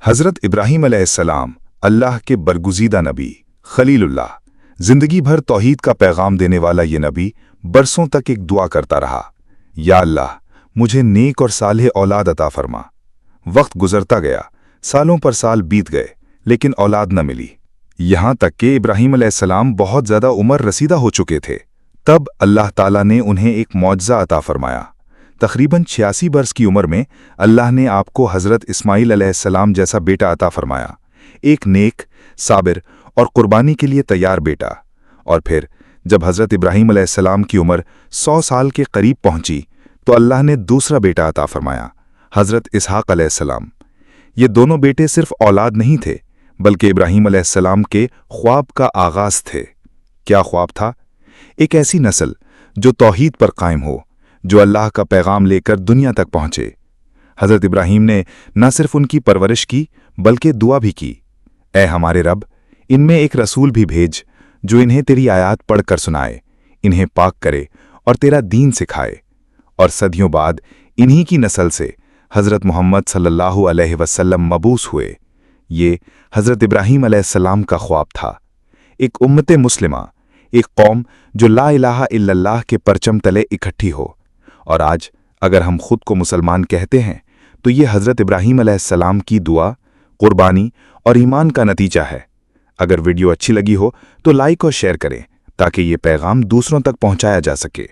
हज़रत इब्राहीम अलैहिस्सलाम अल्लाह के बरगुज़ीदा नबी खलीलुल्लाह, ज़िंदगी भर तौहीद का पैगाम देने वाला ये नबी बरसों तक एक दुआ करता रहा, या अल्लाह मुझे नेक और सालेह औलाद अता फरमा। वक्त गुजरता गया, सालों पर साल बीत गए, लेकिन औलाद न मिली। यहाँ तक कि इब्राहीम अलैहिस्सलाम बहुत ज़्यादा उम्र रसीदा हो चुके थे। तब अल्लाह ताला ने उन्हें एक मौजज़ा अता फरमाया। तकरीबन 86 बरस की उम्र में अल्लाह ने आपको हज़रत इस्माईल अलैहिस्सलाम जैसा बेटा अता फरमाया, एक नेक, साबिर और कुर्बानी के लिए तैयार बेटा। और फिर जब हज़रत इब्राहीम अलैहिस्सलाम की उम्र 100 साल के करीब पहुंची तो अल्लाह ने दूसरा बेटा अता फरमाया, हज़रत इसहाक अलैहिस्सलाम। ये दोनों बेटे सिर्फ औलाद नहीं थे, बल्कि इब्राहीम अलैहिस्सलाम के ख्वाब का आगाज़ थे। क्या ख्वाब था? एक ऐसी नस्ल जो तौहीद पर कायम हो, जो अल्लाह का पैगाम लेकर दुनिया तक पहुंचे। हज़रत इब्राहीम ने न सिर्फ उनकी परवरिश की, बल्कि दुआ भी की, ऐ हमारे रब, इनमें एक रसूल भी भेज जो इन्हें तेरी आयात पढ़कर सुनाए, इन्हें पाक करे और तेरा दीन सिखाए। और सदियों बाद इन्हीं की नस्ल से हज़रत मोहम्मद सल्लल्लाहु अलैहि वसल्लम मबूस हुए। ये हज़रत इब्राहीम अलैहिस्सलाम का ख्वाब था, एक उम्मत मुस्लिमा, एक कौम जो ला इलाहा इल्लल्लाह के परचम तले इकट्ठी हो। और आज अगर हम खुद को मुसलमान कहते हैं तो ये हज़रत इब्राहीम अलैहिस्सलाम की दुआ, कुर्बानी और ईमान का नतीजा है। अगर वीडियो अच्छी लगी हो तो लाइक और शेयर करें ताकि ये पैगाम दूसरों तक पहुंचाया जा सके।